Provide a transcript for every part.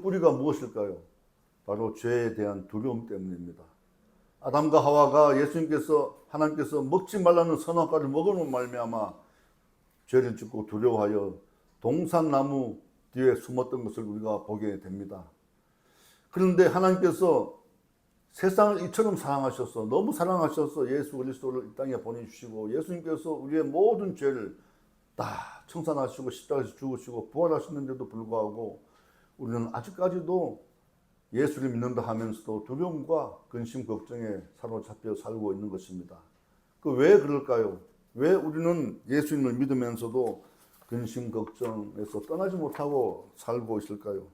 뿌리가 무엇일까요? 바로 죄에 대한 두려움 때문입니다. 아담과 하와가 하나님께서 먹지 말라는 선악과를 먹으면 말미암아 죄를 짓고 두려워하여 동산나무 뒤에 숨었던 것을 우리가 보게 됩니다. 그런데 하나님께서 세상을 이처럼 사랑하셔서, 너무 사랑하셔서 예수 그리스도를 이 땅에 보내주시고, 예수님께서 우리의 모든 죄를 다 청산하시고 십자가에서 죽으시고 부활하셨는데도 불구하고 우리는 아직까지도 예수를 믿는다 하면서도 두려움과 근심, 걱정에 사로잡혀 살고 있는 것입니다. 왜 그럴까요? 왜 우리는 예수님을 믿으면서도 근심, 걱정에서 떠나지 못하고 살고 있을까요?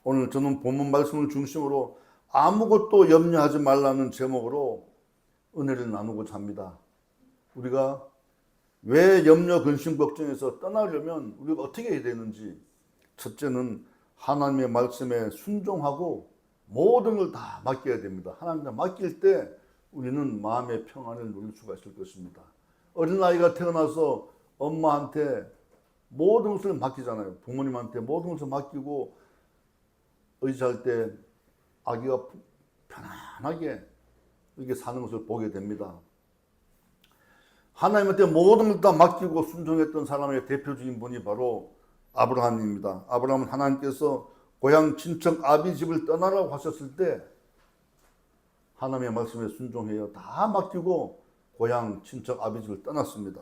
오늘 저는 본문 말씀을 중심으로 아무것도 염려하지 말라는 제목으로 은혜를 나누고자 합니다. 우리가 왜 염려, 근심, 걱정에서 떠나려면 우리가 어떻게 해야 되는지, 첫째는 하나님의 말씀에 순종하고 모든 걸 다 맡겨야 됩니다. 하나님께 맡길 때 우리는 마음의 평안을 누릴 수가 있을 것입니다. 어린아이가 태어나서 엄마한테 모든 것을 맡기잖아요. 부모님한테 모든 것을 맡기고 의지할 때 아기가 편안하게 이렇게 사는 것을 보게 됩니다. 하나님한테 모든 걸 다 맡기고 순종했던 사람의 대표적인 분이 바로 아브라함입니다. 아브라함은 하나님께서 고향 친척 아비 집을 떠나라고 하셨을 때 하나님의 말씀에 순종해요. 다 맡기고 고향 친척 아비 집을 떠났습니다.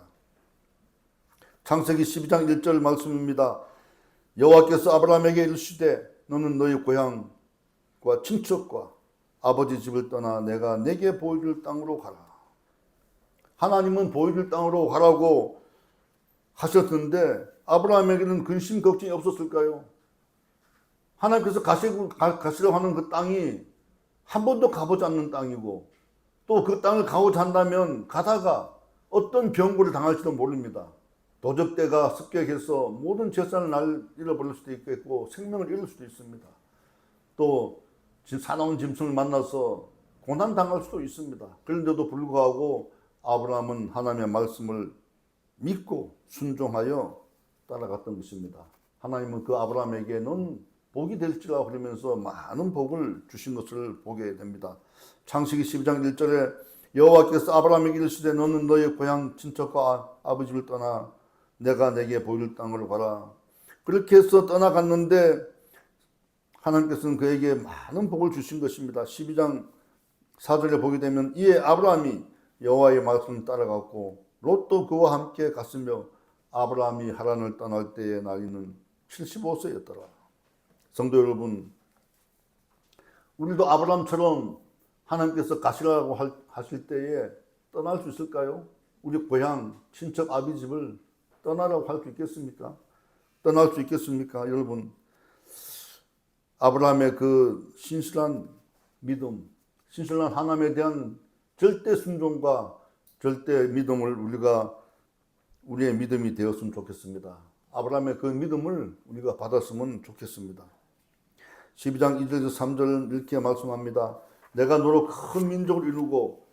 창세기 12장 1절 말씀입니다. 여호와께서 아브라함에게 이르시되 너는 너희 고향과 친척과 아버지 집을 떠나 내가 내게 보여줄 땅으로 가라. 하나님은 보여줄 땅으로 가라고 하셨는데 아브라함에게는 근심 걱정이 없었을까요? 하나님께서 가시라고 하는 그 땅이 한 번도 가보지 않는 땅이고 또 그 땅을 가고자 한다면 가다가 어떤 병고를 당할지도 모릅니다. 도적대가 습격해서 모든 재산을 잃어버릴 수도 있겠고 생명을 잃을 수도 있습니다. 또 사나운 짐승을 만나서 고난당할 수도 있습니다. 그런데도 불구하고 아브라함은 하나님의 말씀을 믿고 순종하여 따라갔던 것입니다. 하나님은 그 아브라함에게 넌 복이 될지라 그러면서 많은 복을 주신 것을 보게 됩니다. 창세기 12장 1절에 여호와께서 아브라함에게 이르시되 너는 너의 고향 친척과 아버지 집을 떠나 내가 내게 보여줄 땅으로 가라. 그렇게 해서 떠나갔는데 하나님께서는 그에게 많은 복을 주신 것입니다. 12장 4절에 보게 되면 이에 아브라함이 여호와의 말씀을 따라갔고 롯도 그와 함께 갔으며 아브라함이 하란을 떠날 때의 나이는 75세였더라. 성도 여러분, 우리도 아브라함처럼 하나님께서 가시라고 하실 때에 떠날 수 있을까요? 우리 고향, 친척, 아비 집을 떠나라고 할 수 있겠습니까? 떠날 수 있겠습니까? 여러분, 아브라함의 그 신실한 믿음, 신실한 하나님에 대한 절대 순종과 절대 믿음을 우리의 믿음이 되었으면 좋겠습니다. 아브라함의 그 믿음을 우리가 받았으면 좋겠습니다. 12장 2절에서 3절은 이렇게 말씀합니다. 내가 너로 큰 민족을 이루고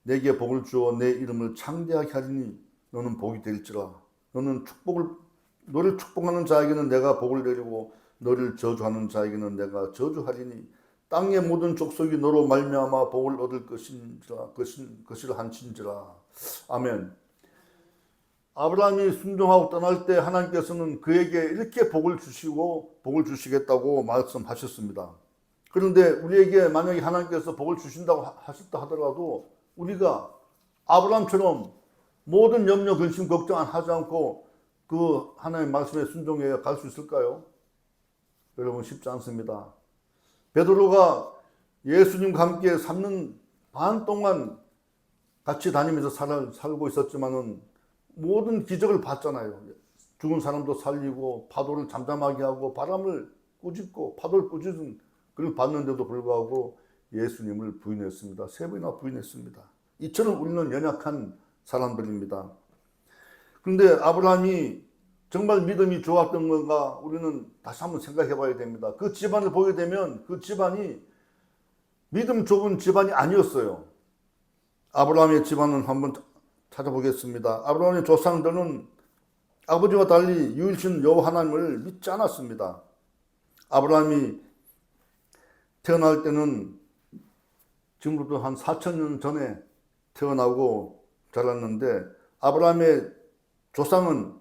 내게 복을 주어 내 이름을 창대하게 하리니 너는 복이 될지라. 너를 축복하는 자에게는 내가 복을 내리고 너를 저주하는 자에게는 내가 저주하리니 땅의 모든 족속이 너로 말미암아 복을 얻을 것이라 한친지라. 아멘. 아브라함이 순종하고 떠날 때 하나님께서는 그에게 이렇게 복을 주시고 복을 주시겠다고 말씀하셨습니다. 그런데 우리에게 만약에 하나님께서 복을 주신다고 하셨다 하더라도 우리가 아브라함처럼 모든 염려, 근심, 걱정 하지 않고 그 하나님의 말씀에 순종해 갈 수 있을까요? 여러분 쉽지 않습니다. 베드로가 예수님과 함께 3년 반 동안 같이 다니면서 살고 있었지만은 모든 기적을 봤잖아요. 죽은 사람도 살리고 파도를 잠잠하게 하고 바람을 꾸짖고 파도를 꾸짖은 그걸 봤는데도 불구하고 예수님을 부인했습니다. 3번이나 부인했습니다. 이처럼 우리는 연약한 사람들입니다. 그런데 아브라함이 정말 믿음이 좋았던 건가 우리는 다시 한번 생각해 봐야 됩니다. 그 집안을 보게 되면 그 집안이 믿음 좋은 집안이 아니었어요. 아브라함의 집안은 한번 찾아보겠습니다. 아브라함의 조상들은 아버지와 달리 유일신 여호와 하나님을 믿지 않았습니다. 아브라함이 태어날 때는 지금부터 한 4,000년 전에 태어나고 자랐는데 아브라함의 조상은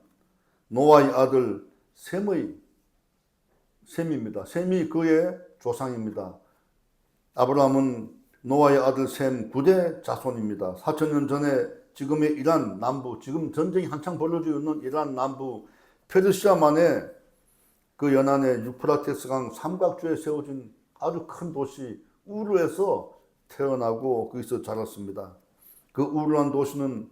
노아의 아들 셈입니다. 셈이 그의 조상입니다. 아브라함은 노아의 아들 셈 9대 자손입니다. 4,000년 전에 지금의 이란 남부, 지금 전쟁이 한창 벌어지고 있는 이란 남부 페르시아만의 그 연안에 유프라테스강 삼각주에 세워진 아주 큰 도시 우르에서 태어나고 거기서 자랐습니다. 그 우르란 도시는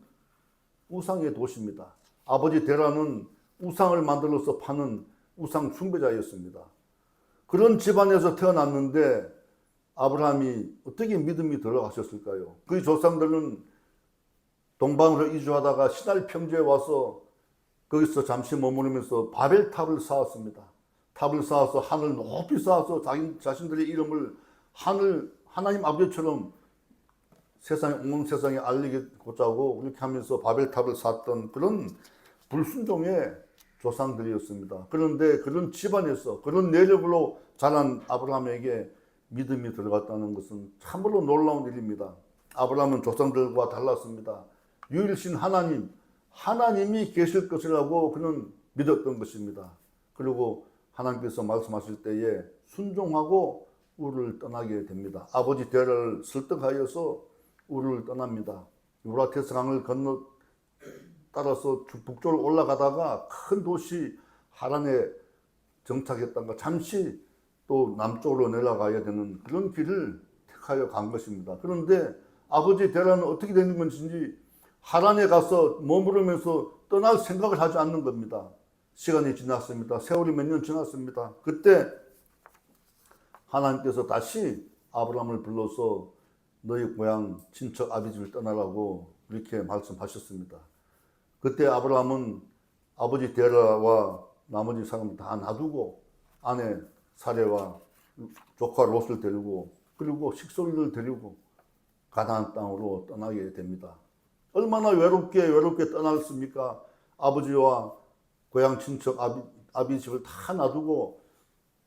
우상의 도시입니다. 아버지 데라는 우상을 만들어서 파는 우상 숭배자였습니다. 그런 집안에서 태어났는데 아브라함이 어떻게 믿음이 들어가셨을까요? 그의 조상들은 동방으로 이주하다가 시날 평지에 와서 거기서 잠시 머무르면서 바벨탑을 쌓았습니다. 탑을 쌓아서 하늘 높이 쌓아서 자신들의 이름을 하나님 아버지처럼 온 세상에 알리고자 하고 이렇게 하면서 바벨탑을 쌓았던 그런 불순종의 조상들이었습니다. 그런데 그런 집안에서 그런 내력으로 자란 아브라함에게 믿음이 들어갔다는 것은 참으로 놀라운 일입니다. 아브라함은 조상들과 달랐습니다. 유일신 하나님이 계실 것이라고 그는 믿었던 것입니다. 그리고 하나님께서 말씀하실 때에 순종하고 우르를 떠나게 됩니다. 아버지 데라를 설득하여서 우르를 떠납니다. 유브라테스 강을 건너 따라서 북쪽으로 올라가다가 큰 도시 하란에 정착했다가 잠시 또 남쪽으로 내려가야 되는 그런 길을 택하여 간 것입니다. 그런데 아버지 데라는 어떻게 되는 것인지 하란에 가서 머무르면서 떠날 생각을 하지 않는 겁니다. 시간이 지났습니다. 세월이 몇 년 지났습니다. 그때 하나님께서 다시 아브라함을 불러서 너희 고향 친척 아비집을 떠나라고 이렇게 말씀하셨습니다. 그때 아브라함은 아버지 데라와 나머지 사람을 다 놔두고 아내 사레와 조카 롯을 데리고 그리고 식솔들을 데리고 가나안 땅으로 떠나게 됩니다. 얼마나 외롭게 떠났습니까? 아버지와 고향 친척 아비집을 다 놔두고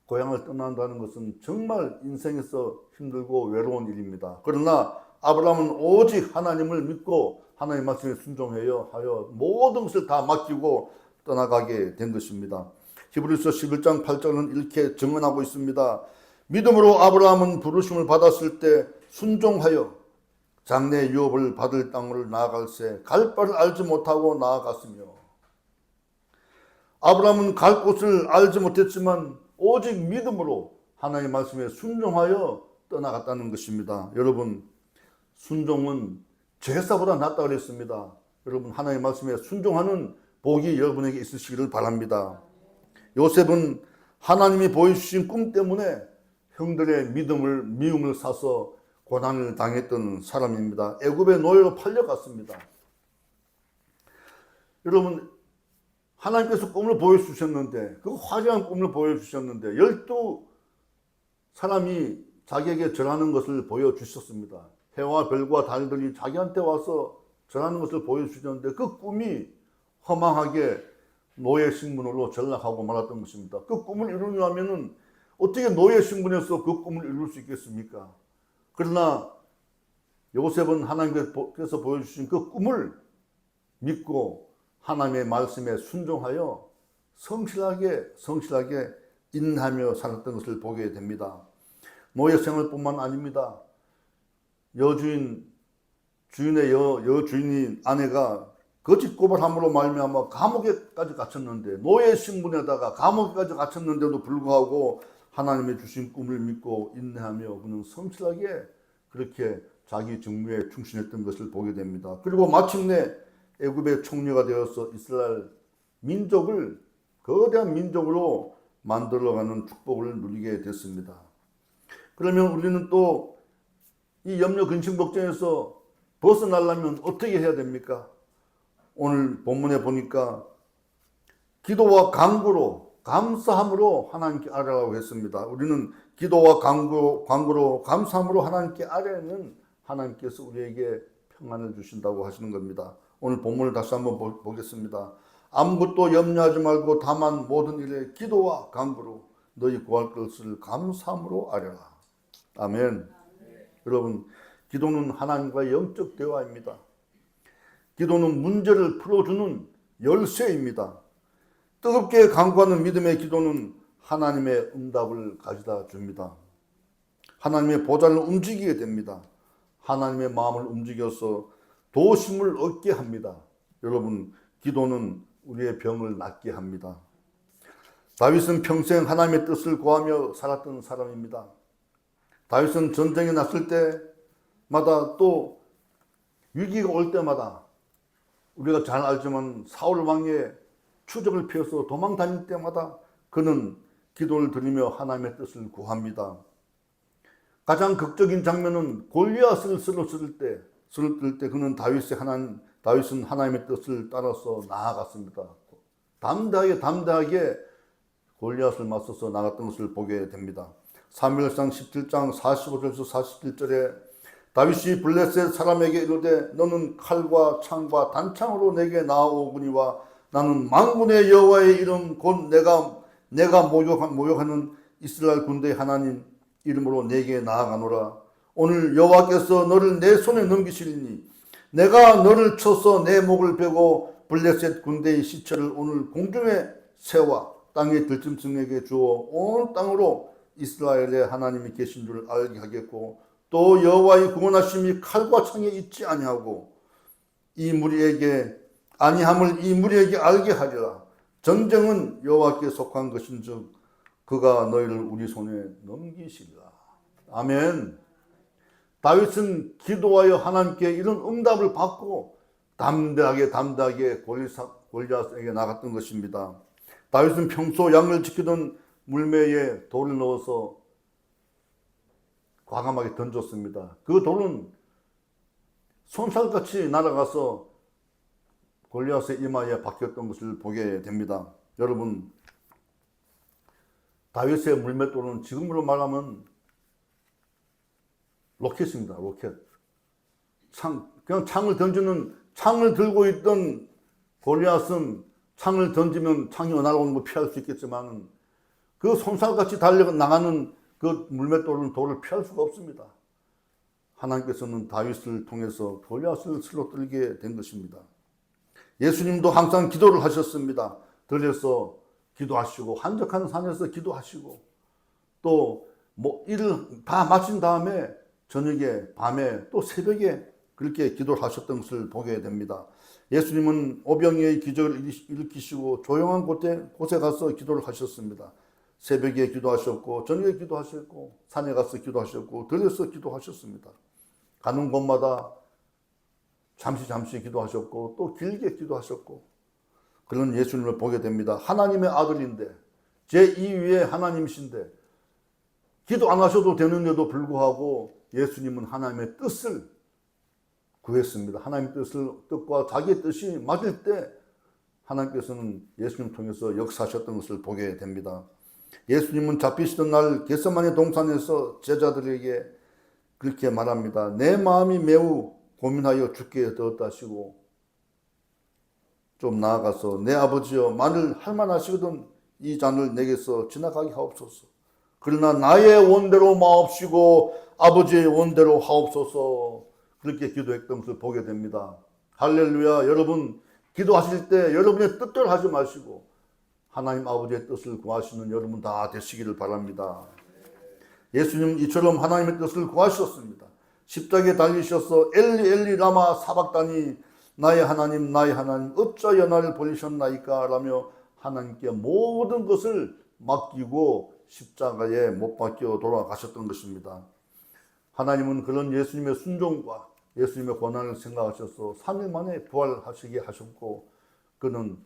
고향을 떠난다는 것은 정말 인생에서 힘들고 외로운 일입니다. 그러나 아브라함은 오직 하나님을 믿고 하나님의 말씀에 순종하여 모든 것을 다 맡기고 떠나가게 된 것입니다. 히브리서 11장 8절은 이렇게 증언하고 있습니다. 믿음으로 아브라함은 부르심을 받았을 때 순종하여 장래 유업을 받을 땅을 나아갈새 갈 바를 알지 못하고 나아갔으며 아브라함은 갈 곳을 알지 못했지만 오직 믿음으로 하나님의 말씀에 순종하여 떠나갔다는 것입니다. 여러분, 순종은 제사보다 낫다고 그랬습니다. 여러분, 하나님의 말씀에 순종하는 복이 여러분에게 있으시기를 바랍니다. 요셉은 하나님이 보여주신 꿈 때문에 형들의 미움을 사서 고난을 당했던 사람입니다. 애굽의 노예로 팔려갔습니다. 여러분, 하나님께서 꿈을 보여주셨는데, 그 화려한 꿈을 보여주셨는데 12사람이 자기에게 절하는 것을 보여주셨습니다. 해와 별과 달들이 자기한테 와서 절하는 것을 보여주셨는데 그 꿈이 허망하게 노예 신분으로 전락하고 말았던 것입니다. 그 꿈을 이루려면 어떻게 노예 신분에서 그 꿈을 이룰 수 있겠습니까? 그러나 요셉은 하나님께서 보여주신 그 꿈을 믿고 하나님의 말씀에 순종하여 성실하게 인하며 살았던 것을 보게 됩니다. 노예 생활뿐만 아닙니다. 주인의 여주인인 아내가 거짓 고발함으로 말미암아 감옥에까지 갇혔는데 노예 신분에다가 감옥에까지 갇혔는데도 불구하고 하나님의 주신 꿈을 믿고 인내하며 그는 성실하게 그렇게 자기 직무에 충실했던 것을 보게 됩니다. 그리고 마침내 애굽의 총리가 되어서 이스라엘 민족을 거대한 민족으로 만들어가는 축복을 누리게 됐습니다. 그러면 우리는 또 이 염려 근심 걱정에서 벗어나려면 어떻게 해야 됩니까? 오늘 본문에 보니까 기도와 간구로 감사함으로 하나님께 아뢰라고 했습니다. 우리는 기도와 간구로 감사함으로 하나님께 아뢰는 하나님께서 우리에게 평안을 주신다고 하시는 겁니다. 오늘 본문을 다시 한번 보겠습니다. 아무것도 염려하지 말고 다만 모든 일에 기도와 간구로 너희 구할 것을 감사함으로 아뢰라. 아멘. 여러분, 기도는 하나님과의 영적 대화입니다. 기도는 문제를 풀어주는 열쇠입니다. 뜨겁게 간구하는 믿음의 기도는 하나님의 응답을 가져다 줍니다. 하나님의 보좌를 움직이게 됩니다. 하나님의 마음을 움직여서 도심을 얻게 합니다. 여러분, 기도는 우리의 병을 낫게 합니다. 다윗은 평생 하나님의 뜻을 구하며 살았던 사람입니다. 다윗은 전쟁에 났을 때마다 또 위기가 올 때마다 우리가 잘 알지만 사울 왕의 추적을 피해서 도망 다닐 때마다 그는 기도를 드리며 하나님의 뜻을 구합니다. 가장 극적인 장면은 골리앗을 쓰러뜨릴 때 그는 다윗은 하나님의 뜻을 따라서 나아갔습니다. 담대하게 골리앗을 맞서서 나갔던 것을 보게 됩니다. 사무엘상 17장 45절에서 47절에 다윗이 블레셋 사람에게 이르되 너는 칼과 창과 단창으로 내게 나아오거니와 나는 만군의 여호와의 이름 곧 내가 모욕하는 이스라엘 군대의 하나님 이름으로 내게 나아가노라. 오늘 여호와께서 너를 내 손에 넘기시리니 내가 너를 쳐서 내 목을 베고 블레셋 군대의 시체를 오늘 공중에 세워 땅의 들짐승에게 주어 온 땅으로 이스라엘의 하나님이 계신 줄 알게 하겠고 또 여호와의 구원하심이 칼과 창에 있지 아니하고 이 무리에게 알게 하리라. 전쟁은 여호와께 속한 것인즉 그가 너희를 우리 손에 넘기시리라. 아멘. 다윗은 기도하여 하나님께 이런 응답을 받고 담대하게 골리앗에게 나갔던 것입니다. 다윗은 평소 양을 지키던 물매에 돌을 넣어서 과감하게 던졌습니다. 그 돌은 손살같이 날아가서 골리앗의 이마에 박혔던 것을 보게 됩니다. 여러분, 다윗의 물맷돌은 지금으로 말하면 로켓입니다. 로켓. 그냥 창을 들고 있던 골리앗은 창을 던지면 창이 날아오는 거 피할 수 있겠지만 그 손살같이 달려 나가는 그 물맷돌은 돌을 피할 수가 없습니다. 하나님께서는 다윗을 통해서 골리앗을 쓰러뜨리게 된 것입니다. 예수님도 항상 기도를 하셨습니다. 들에서 기도하시고 한적한 산에서 기도하시고 또 일을 다 마친 다음에 저녁에 밤에 또 새벽에 그렇게 기도를 하셨던 것을 보게 됩니다. 예수님은 오병이의 기적을 일으키시고 조용한 곳에 가서 기도를 하셨습니다. 새벽에 기도하셨고 저녁에 기도하셨고 산에 가서 기도하셨고 들에서 기도하셨습니다. 가는 곳마다 잠시 기도하셨고 또 길게 기도하셨고 그런 예수님을 보게 됩니다. 하나님의 아들인데 제2위의 하나님이신데 기도 안 하셔도 되는데도 불구하고 예수님은 하나님의 뜻을 구했습니다. 하나님의 뜻과 자기의 뜻이 맞을 때 하나님께서는 예수님 통해서 역사하셨던 것을 보게 됩니다. 예수님은 잡히시던 날 겟세마네 동산에서 제자들에게 그렇게 말합니다. 내 마음이 매우 고민하여 죽게 되었다 하시고 좀 나아가서 내 아버지여 만일 할만하시거든 이 잔을 내게서 지나가게 하옵소서. 그러나 나의 원대로 마옵시고 아버지의 원대로 하옵소서. 그렇게 기도했던 것을 보게 됩니다. 할렐루야. 여러분 기도하실 때 여러분의 뜻대로 하지 마시고 하나님 아버지의 뜻을 구하시는 여러분 다 되시기를 바랍니다. 예수님 이처럼 하나님의 뜻을 구하셨습니다. 십자가에 달리셔서 엘리 라마 사박다니 나의 하나님 어찌하여 나를 버리셨나이까 라며 하나님께 모든 것을 맡기고 십자가에 못 박혀 돌아가셨던 것입니다. 하나님은 그런 예수님의 순종과 예수님의 고난을 생각하셔서 3일 만에 부활하시게 하셨고 그는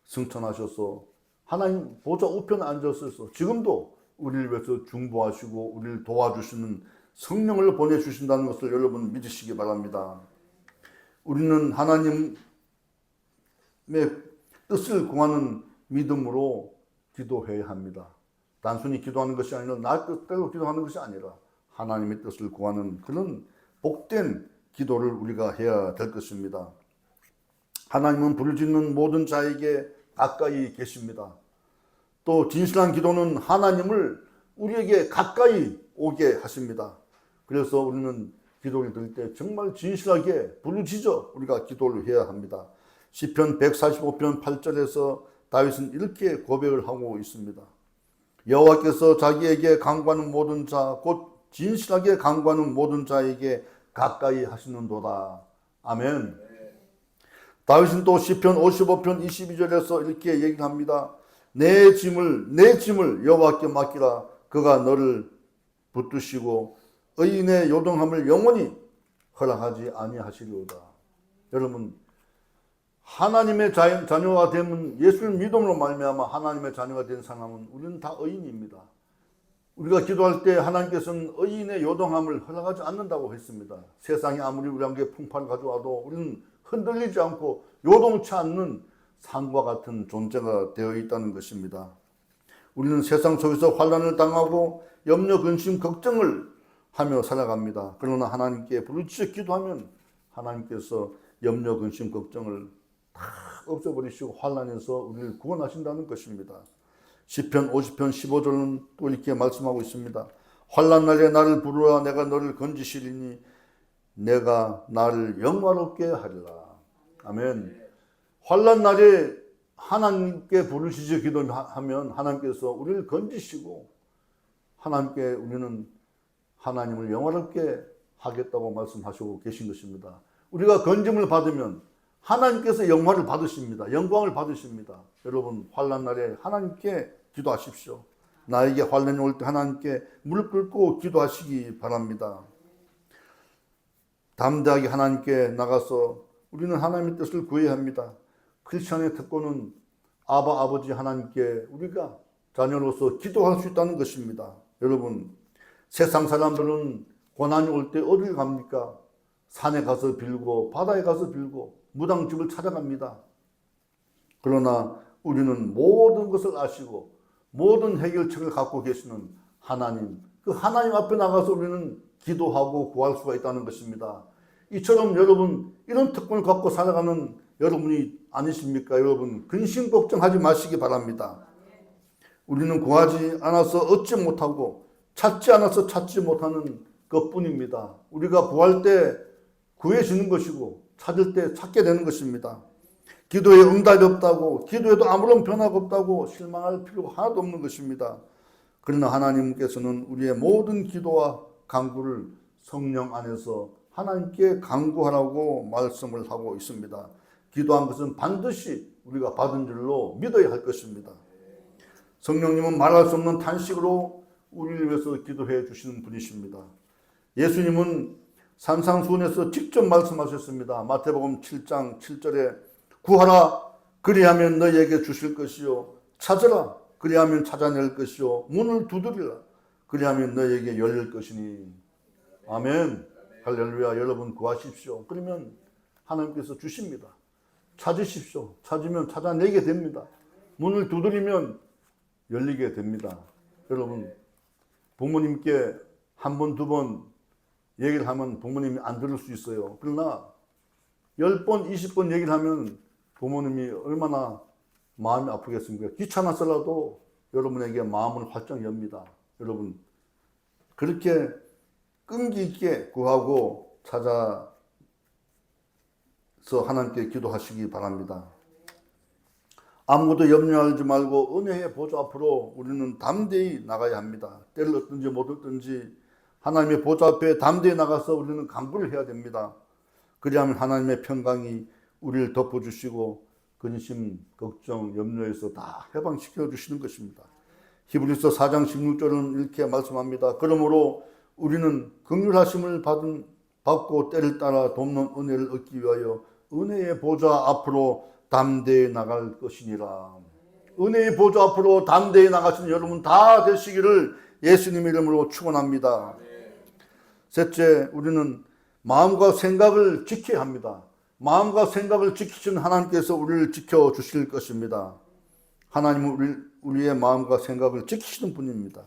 승천하셔서 하나님 보좌 우편에 앉아서 지금도 우리를 위해서 중보하시고 우리를 도와주시는 성령을 보내주신다는 것을 여러분 믿으시기 바랍니다. 우리는 하나님의 뜻을 구하는 믿음으로 기도해야 합니다. 단순히 기도하는 것이 아니라 나 뜻대로 기도하는 것이 아니라 하나님의 뜻을 구하는 그런 복된 기도를 우리가 해야 될 것입니다. 하나님은 부르짖는 모든 자에게 가까이 계십니다. 또 진실한 기도는 하나님을 우리에게 가까이 오게 하십니다. 그래서 우리는 기도를 드릴 때 정말 진실하게 부르짖어 우리가 기도를 해야 합니다. 시편 145편 8절에서 다윗은 이렇게 고백을 하고 있습니다. 여호와께서 자기에게 간구하는 모든 자, 곧 진실하게 간구하는 모든 자에게 가까이 하시는도다. 아멘. 다윗은 또 시편 55편 22절에서 이렇게 얘기합니다. 내 짐을 여호와께 맡기라. 그가 너를 붙드시고 의인의 요동함을 영원히 허락하지 아니하시리로다. 여러분, 하나님의 자녀가 되면 예수를 믿음으로 말미암아 하나님의 자녀가 된 사람은 우리는 다 의인입니다. 우리가 기도할 때 하나님께서는 의인의 요동함을 허락하지 않는다고 했습니다. 세상이 아무리 우리에게 풍파를 가져와도 우리는 흔들리지 않고 요동치 않는 산과 같은 존재가 되어 있다는 것입니다. 우리는 세상 속에서 환난을 당하고 염려, 근심, 걱정을 하며 살아갑니다. 그러나 하나님께 부르짖어 기도하면 하나님께서 염려, 근심, 걱정을 다 없애버리시고 환난에서 우리를 구원하신다는 것입니다. 시편 50편 15절은 또 이렇게 말씀하고 있습니다. 환난 날에 나를 부르라. 내가 너를 건지시리니 내가 나를 영화롭게 하리라. 아멘. 환난 날에 하나님께 부르짖어 기도하면 하나님께서 우리를 건지시고 하나님께 우리는 하나님을 영화롭게 하겠다고 말씀하시고 계신 것입니다. 우리가 건짐을 받으면 하나님께서 영화를 받으십니다. 영광을 받으십니다. 여러분, 환난 날에 하나님께 기도하십시오. 나에게 환난이 올 때 하나님께 무릎 꿇고 기도하시기 바랍니다. 담대하게 하나님께 나가서 우리는 하나님의 뜻을 구해야 합니다. 크리스천의 특권은 아버지 하나님께 우리가 자녀로서 기도할 수 있다는 것입니다. 여러분, 세상 사람들은 고난이 올 때 어딜 갑니까? 산에 가서 빌고 바다에 가서 빌고 무당집을 찾아갑니다. 그러나 우리는 모든 것을 아시고 모든 해결책을 갖고 계시는 하나님, 그 하나님 앞에 나가서 우리는 기도하고 구할 수가 있다는 것입니다. 이처럼 여러분, 이런 특권을 갖고 살아가는 여러분이 아니십니까? 여러분, 근심 걱정하지 마시기 바랍니다. 우리는 구하지 않아서 얻지 못하고 찾지 않아서 찾지 못하는 것뿐입니다. 우리가 구할 때 구해지는 것이고 찾을 때 찾게 되는 것입니다. 기도에 응답이 없다고, 기도에도 아무런 변화가 없다고 실망할 필요가 하나도 없는 것입니다. 그러나 하나님께서는 우리의 모든 기도와 간구를 성령 안에서 하나님께 간구하라고 말씀을 하고 있습니다. 기도한 것은 반드시 우리가 받은 줄로 믿어야 할 것입니다. 성령님은 말할 수 없는 탄식으로 우리를 위해서 기도해 주시는 분이십니다. 예수님은 산상수훈에서 직접 말씀하셨습니다. 마태복음 7장 7절에 구하라 그리하면 너희에게 주실 것이요 찾으라 그리하면 찾아낼 것이요 문을 두드리라 그리하면 너희에게 열릴 것이니. 아멘. 할렐루야. 여러분 구하십시오. 그러면 하나님께서 주십니다. 찾으십시오. 찾으면 찾아내게 됩니다. 문을 두드리면 열리게 됩니다. 여러분, 부모님께 한 번, 두 번 얘기를 하면 부모님이 안 들을 수 있어요. 그러나 10번, 20번 얘기를 하면 부모님이 얼마나 마음이 아프겠습니까? 귀찮아서라도 여러분에게 마음을 활짝 엽니다. 여러분, 그렇게 끈기 있게 구하고 찾아서 하나님께 기도하시기 바랍니다. 아무것도 염려하지 말고 은혜의 보좌 앞으로 우리는 담대히 나가야 합니다. 때를 얻든지 못 얻든지 하나님의 보좌 앞에 담대히 나가서 우리는 간구를 해야 됩니다. 그리하면 하나님의 평강이 우리를 덮어주시고 근심, 걱정, 염려에서 다 해방시켜 주시는 것입니다. 히브리서 4장 16절은 이렇게 말씀합니다. 그러므로 우리는 긍휼하심을 받고 때를 따라 돕는 은혜를 얻기 위하여 은혜의 보좌 앞으로 담대히 나갈 것이니라. 은혜의 보좌 앞으로 담대히 나가시는 여러분 다 되시기를 예수님 이름으로 축원합니다. 셋째, 우리는 마음과 생각을 지켜야 합니다. 마음과 생각을 지키시는 하나님께서 우리를 지켜주실 것입니다. 하나님은 우리의 마음과 생각을 지키시는 분입니다.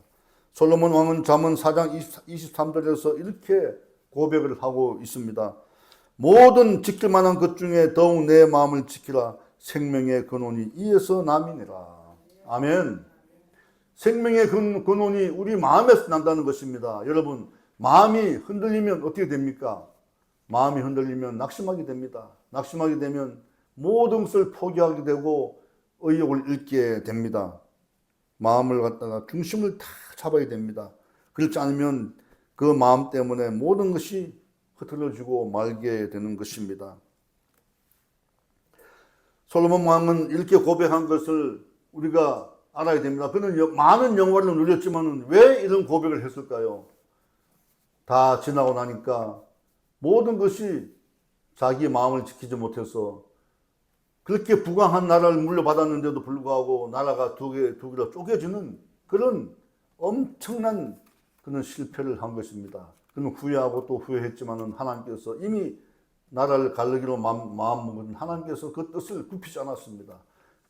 솔로몬 왕은 잠언 4장 23절에서 이렇게 고백을 하고 있습니다. 모든 지킬 만한 것 중에 더욱 내 마음을 지키라. 생명의 근원이 이에서 남이니라. 아멘. 생명의 근원이 우리 마음에서 난다는 것입니다. 여러분, 마음이 흔들리면 어떻게 됩니까? 마음이 흔들리면 낙심하게 됩니다. 낙심하게 되면 모든 것을 포기하게 되고 의욕을 잃게 됩니다. 마음을 갖다가 중심을 다 잡아야 됩니다. 그렇지 않으면 그 마음 때문에 모든 것이 흐트러지고 말게 되는 것입니다. 솔로몬 왕은 이렇게 고백한 것을 우리가 알아야 됩니다. 그는 많은 영화를 누렸지만 왜 이런 고백을 했을까요? 다 지나고 나니까 모든 것이 자기 마음을 지키지 못해서 그렇게 부강한 나라를 물려받았는데도 불구하고 나라가 두 개로 쪼개지는 그런 엄청난 그런 실패를 한 것입니다. 그는 후회하고 또 후회했지만은 하나님께서 이미 나라를 갈르기로 마음먹은 하나님께서 그 뜻을 굽히지 않았습니다.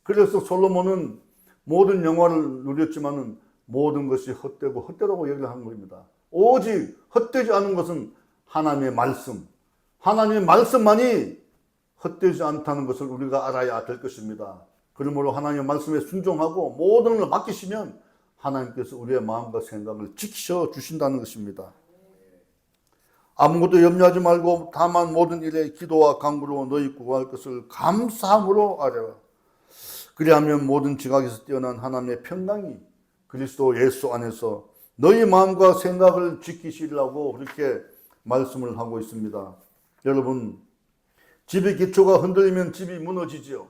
그래서 솔로몬은 모든 영화를 누렸지만은 모든 것이 헛되고 헛되다고 얘기를 한 겁니다. 오직 헛되지 않은 것은 하나님의 말씀, 하나님의 말씀만이 헛되지 않다는 것을 우리가 알아야 될 것입니다. 그러므로 하나님의 말씀에 순종하고 모든 걸 맡기시면 하나님께서 우리의 마음과 생각을 지키셔 주신다는 것입니다. 아무것도 염려하지 말고 다만 모든 일에 기도와 간구로 너희 구할 것을 감사함으로 아뢰라. 그리하면 모든 지각에서 뛰어난 하나님의 평강이 그리스도 예수 안에서 너희 마음과 생각을 지키시려고 그렇게 말씀을 하고 있습니다. 여러분, 집의 기초가 흔들리면 집이 무너지지요.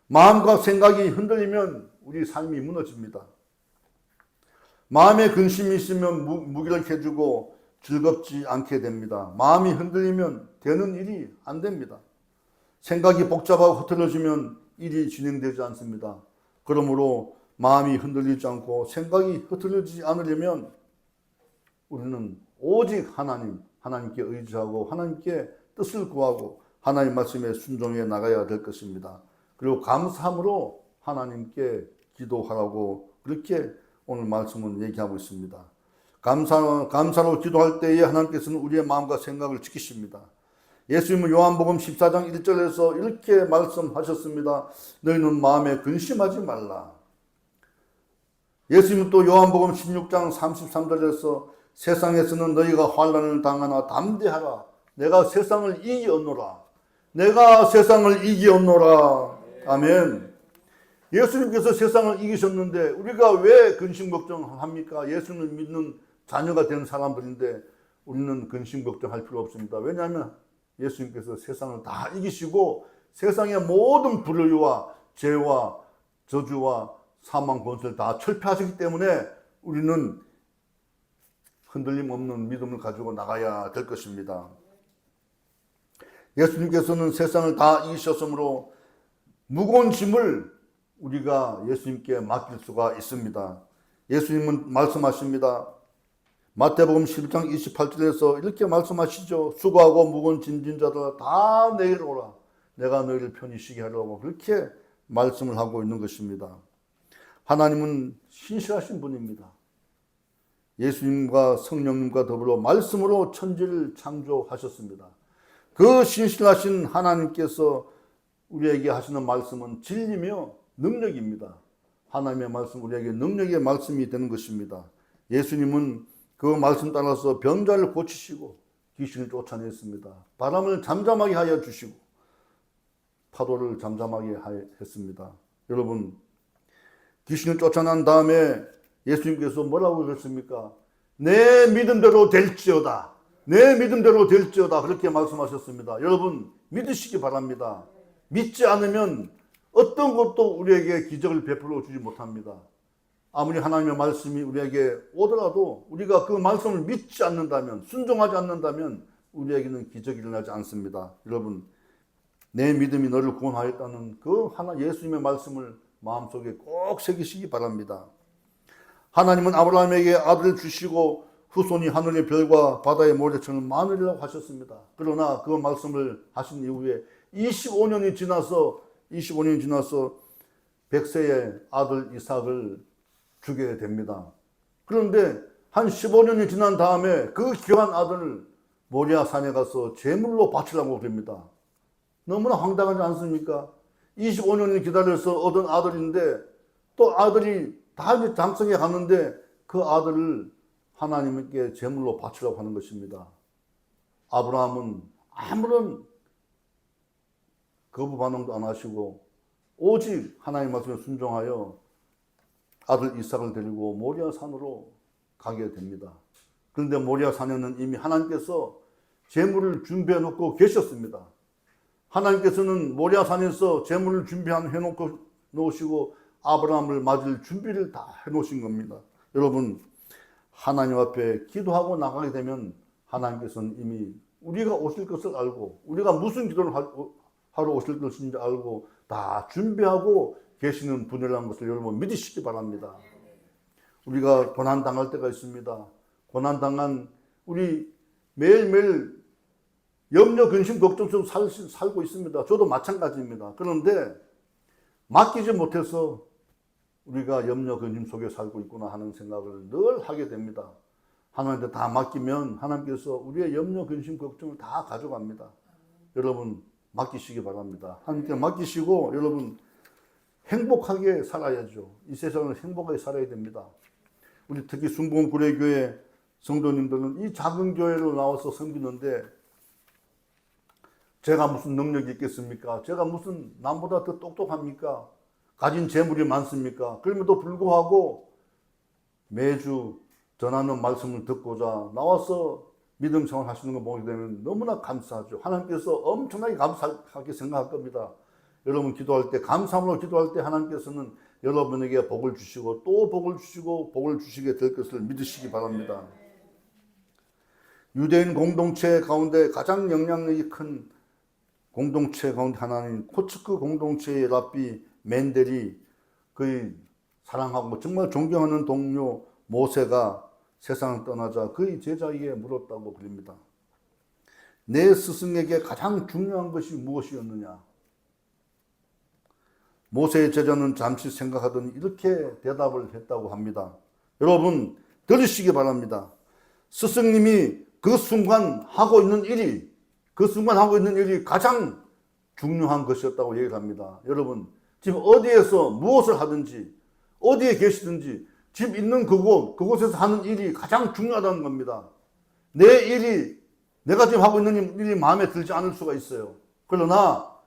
마음과 생각이 흔들리면 우리 삶이 무너집니다. 마음에 근심이 있으면 무기력해지고 즐겁지 않게 됩니다. 마음이 흔들리면 되는 일이 안 됩니다. 생각이 복잡하고 흐트러지면 일이 진행되지 않습니다. 그러므로 마음이 흔들리지 않고 생각이 흐트러지지 않으려면 우리는 오직 하나님께 의지하고 하나님께 뜻을 구하고 하나님 말씀에 순종해 나가야 될 것입니다. 그리고 감사함으로 하나님께 기도하라고 그렇게 오늘 말씀은 얘기하고 있습니다. 감사로 기도할 때에 하나님께서는 우리의 마음과 생각을 지키십니다. 예수님은 요한복음 14장 1절에서 이렇게 말씀하셨습니다. 너희는 마음에 근심하지 말라. 예수님은 또 요한복음 16장 33절에서 세상에서는 너희가 환난을 당하나 담대하라. 내가 세상을 이기었노라. 내가 세상을 이기었노라. 아멘. 예수님께서 세상을 이기셨는데 우리가 왜 근심 걱정합니까? 예수님을 믿는 자녀가 된 사람들인데 우리는 근심 걱정할 필요 없습니다. 왜냐하면 예수님께서 세상을 다 이기시고 세상의 모든 불의와 죄와 저주와 사망 권세를 다 철폐하셨기 때문에 우리는 흔들림 없는 믿음을 가지고 나가야 될 것입니다. 예수님께서는 세상을 다 이기셨으므로 무거운 짐을 우리가 예수님께 맡길 수가 있습니다. 예수님은 말씀하십니다. 마태복음 11장 28절에서 이렇게 말씀하시죠. 수고하고 무거운 짐진 자들 다 내게로 오라. 내가 너희를 편히 쉬게 하려고 그렇게 말씀을 하고 있는 것입니다. 하나님은 신실하신 분입니다. 예수님과 성령님과 더불어 말씀으로 천지를 창조하셨습니다. 그 신실하신 하나님께서 우리에게 하시는 말씀은 진리며 능력입니다. 하나님의 말씀 우리에게 능력의 말씀이 되는 것입니다. 예수님은 그 말씀 따라서 병자를 고치시고 귀신을 쫓아냈습니다. 바람을 잠잠하게 하여 주시고 파도를 잠잠하게 했습니다. 여러분, 귀신을 쫓아난 다음에 예수님께서 뭐라고 그랬습니까? 내 믿음대로 될지어다. 내 믿음대로 될지어다. 그렇게 말씀하셨습니다. 여러분, 믿으시기 바랍니다. 믿지 않으면 어떤 것도 우리에게 기적을 베풀어 주지 못합니다. 아무리 하나님의 말씀이 우리에게 오더라도 우리가 그 말씀을 믿지 않는다면, 순종하지 않는다면 우리에게는 기적이 일어나지 않습니다. 여러분, 내 믿음이 너를 구원하였다는 그 예수님의 말씀을 마음속에 꼭 새기시기 바랍니다. 하나님은 아브라함에게 아들을 주시고 후손이 하늘의 별과 바다의 모래처럼 많으리라고 하셨습니다. 그러나 그 말씀을 하신 이후에 25년이 지나서 100세의 아들 이삭을 주게 됩니다. 그런데 한 15년이 지난 다음에 그 귀한 아들을 모리아 산에 가서 제물로 바치라고 그럽니다. 너무나 황당하지 않습니까? 25년을 기다려서 얻은 아들인데 또 아들이 다 이제 장성해 가는데 그 아들을 하나님께 제물로 바치라고 하는 것입니다. 아브라함은 아무런 거부 반응도 안 하시고 오직 하나님 말씀에 순종하여 아들 이삭을 데리고 모리아 산으로 가게 됩니다. 그런데 모리아 산에는 이미 하나님께서 제물을 준비해 놓고 계셨습니다. 하나님께서는 모리아 산에서 제물을 준비해 놓고 놓으시고 아브라함을 맞을 준비를 다 해 놓으신 겁니다. 여러분, 하나님 앞에 기도하고 나가게 되면 하나님께서는 이미 우리가 오실 것을 알고 우리가 무슨 기도를 하러 오실 것인지 알고 다 준비하고 계시는 분이라는 것을 여러분 믿으시기 바랍니다. 우리가 고난당할 때가 있습니다. 고난당한 우리 매일매일 염려, 근심, 걱정 좀 살고 있습니다. 저도 마찬가지입니다. 그런데 맡기지 못해서 우리가 염려, 근심 속에 살고 있구나 하는 생각을 늘 하게 됩니다. 하나님한테 다 맡기면 하나님께서 우리의 염려, 근심, 걱정을 다 가져갑니다. 여러분 맡기시기 바랍니다. 하나님께 맡기시고 여러분 행복하게 살아야죠. 이 세상을 행복하게 살아야 됩니다. 우리 특히 순복음 구례교회 성도님들은 이 작은 교회로 나와서 섬기는데 제가 무슨 능력이 있겠습니까? 제가 무슨 남보다 더 똑똑합니까? 가진 재물이 많습니까? 그럼에도 불구하고 매주 전하는 말씀을 듣고자 나와서 믿음 생활 하시는 거 보게 되면 너무나 감사하죠. 하나님께서 엄청나게 감사하게 생각할 겁니다. 여러분 기도할 때, 감사함으로 기도할 때 하나님께서는 여러분에게 복을 주시고 또 복을 주시고 복을 주시게 될 것을 믿으시기 바랍니다. 유대인 공동체 가운데 가장 영향력이 큰 공동체 가운데 하나인 코츠크 공동체의 랍비 멘델이 그의 사랑하고 정말 존경하는 동료 모세가 세상을 떠나자 그의 제자에게 물었다고 그럽니다. 내 스승에게 가장 중요한 것이 무엇이었느냐? 모세의 제자는 잠시 생각하더니 이렇게 대답을 했다고 합니다. 여러분 들으시기 바랍니다. 스승님이 그 순간 하고 있는 일이 가장 중요한 것이었다고 얘기를 합니다. 여러분 지금 어디에서 무엇을 하든지 어디에 계시든지 집 있는 그곳에서 하는 일이 가장 중요하다는 겁니다. 내가 지금 하고 있는 일이 마음에 들지 않을 수가 있어요. 그러나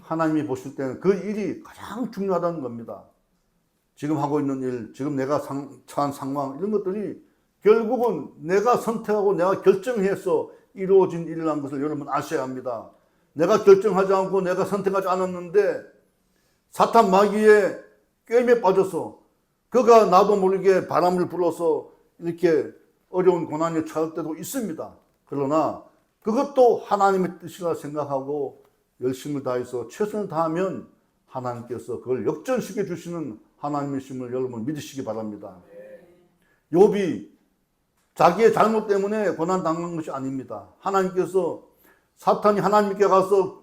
하나님이 보실 때는 그 일이 가장 중요하다는 겁니다. 지금 하고 있는 일, 지금 내가 처한 상황 이런 것들이 결국은 내가 선택하고 내가 결정해서 이루어진 일이라는 것을 여러분 아셔야 합니다. 내가 결정하지 않고 내가 선택하지 않았는데 사탄 마귀의 꾀임에 빠져서 그가 나도 모르게 바람을 불어서 이렇게 어려운 고난에 처할 때도 있습니다. 그러나 그것도 하나님의 뜻이라 생각하고 열심을 다해서 최선을 다하면 하나님께서 그걸 역전시켜 주시는 하나님이심을 여러분 믿으시기 바랍니다. 욥이 자기의 잘못 때문에 고난당한 것이 아닙니다. 하나님께서 사탄이 하나님께 가서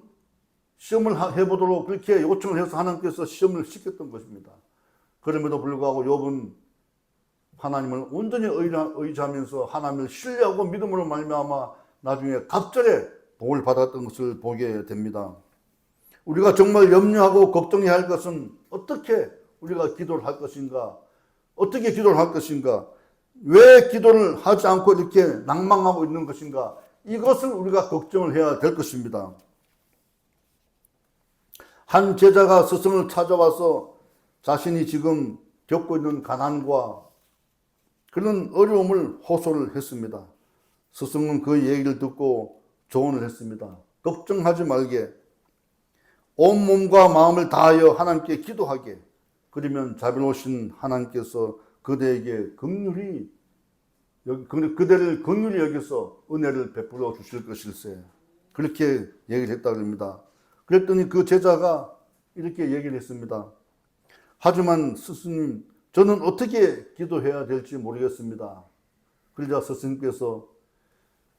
시험을 해보도록 그렇게 요청을 해서 하나님께서 시험을 시켰던 것입니다. 그럼에도 불구하고 욥은 하나님을 온전히 의지하면서 하나님을 신뢰하고 믿음으로 말미암아 나중에 갑절에 복을 받았던 것을 보게 됩니다. 우리가 정말 염려하고 걱정해야 할 것은 어떻게 우리가 기도를 할 것인가? 어떻게 기도를 할 것인가? 왜 기도를 하지 않고 이렇게 낭망하고 있는 것인가? 이것을 우리가 걱정을 해야 될 것입니다. 한 제자가 스승을 찾아와서 자신이 지금 겪고 있는 가난과 그런 어려움을 호소를 했습니다. 스승은 그 얘기를 듣고 조언을 했습니다. 걱정하지 말게. 온몸과 마음을 다하여 하나님께 기도하게. 그러면 자비로우신 하나님께서 그대에게 그대를 긍휼히 여기서 은혜를 베풀어 주실 것일세. 그렇게 얘기를 했다고 합니다. 그랬더니 그 제자가 이렇게 얘기를 했습니다. 하지만 스승님, 저는 어떻게 기도해야 될지 모르겠습니다. 그러자 스승님께서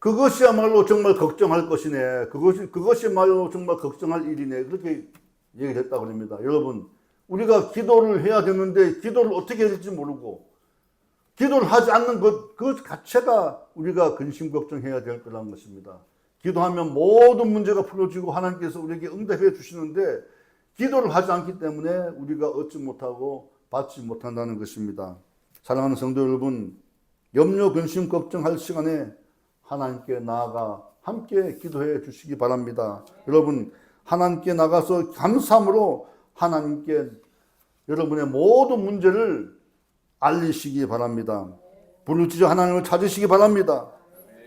그것이야말로 정말 걱정할 것이네. 그것이야말로 정말 걱정할 일이네. 그렇게 얘기를 했다고 합니다. 여러분, 우리가 기도를 해야 되는데 기도를 어떻게 해야 될지 모르고 기도를 하지 않는 그 자체가 우리가 근심 걱정해야 될 거라는 것입니다. 기도하면 모든 문제가 풀어지고 하나님께서 우리에게 응답해 주시는데 기도를 하지 않기 때문에 우리가 얻지 못하고 받지 못한다는 것입니다. 사랑하는 성도 여러분, 염려, 근심, 걱정할 시간에 하나님께 나아가 함께 기도해 주시기 바랍니다. 여러분, 하나님께 나가서 감사함으로 하나님께 여러분의 모든 문제를 알리시기 바랍니다. 부르짖어 하나님을 찾으시기 바랍니다.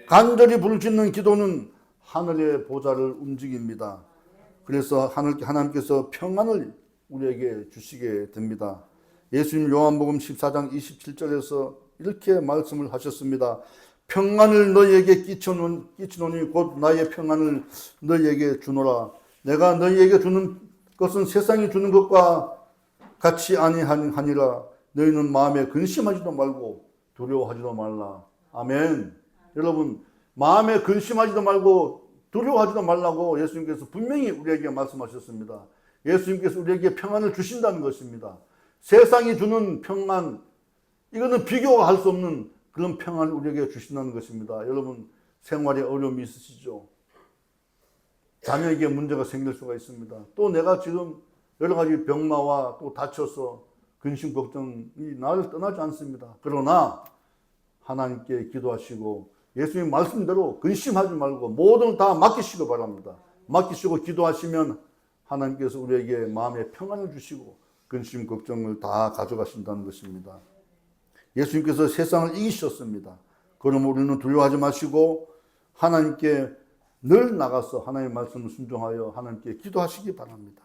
간절히 부르짖는 기도는 하늘의 보좌를 움직입니다. 그래서 하나님께서 평안을 우리에게 주시게 됩니다. 예수님 요한복음 14장 27절에서 이렇게 말씀을 하셨습니다. 평안을 너희에게 끼치노니 곧 나의 평안을 너희에게 주노라. 내가 너희에게 주는 것은 세상이 주는 것과 같이 아니하니라. 너희는 마음에 근심하지도 말고 두려워하지도 말라. 아멘. 여러분, 마음에 근심하지도 말고 두려워하지도 말라고 예수님께서 분명히 우리에게 말씀하셨습니다. 예수님께서 우리에게 평안을 주신다는 것입니다. 세상이 주는 평안, 이거는 비교가 할 수 없는 그런 평안을 우리에게 주신다는 것입니다. 여러분, 생활에 어려움이 있으시죠? 자녀에게 문제가 생길 수가 있습니다. 또 내가 지금 여러 가지 병마와 또 다쳐서 근심 걱정이 나를 떠나지 않습니다. 그러나 하나님께 기도하시고 예수님 말씀대로 근심하지 말고 모든 다 맡기시기 바랍니다. 맡기시고 기도하시면 하나님께서 우리에게 마음의 평안을 주시고 근심 걱정을 다 가져가신다는 것입니다. 예수님께서 세상을 이기셨습니다. 그럼 우리는 두려워하지 마시고 하나님께 늘 나가서 하나님의 말씀을 순종하여 하나님께 기도하시기 바랍니다.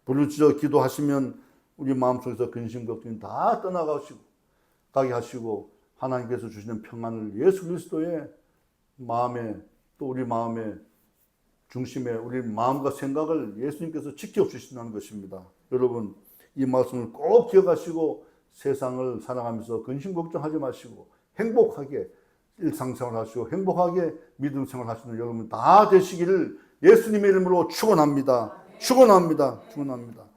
부르짖어 기도하시면 우리 마음속에서 근심 걱정이 다 떠나가게 하시고 하나님께서 주시는 평안을 예수 그리스도의 마음에 또 우리 마음의 중심에 우리 마음과 생각을 예수님께서 지켜주신다는 것입니다. 여러분, 이 말씀을 꼭 기억하시고 세상을 살아가면서 근심 걱정하지 마시고 행복하게 일상생활 하시고 행복하게 믿음 생활 하시는 여러분 다 되시기를 예수님의 이름으로 축원합니다. 축원합니다. 축원합니다.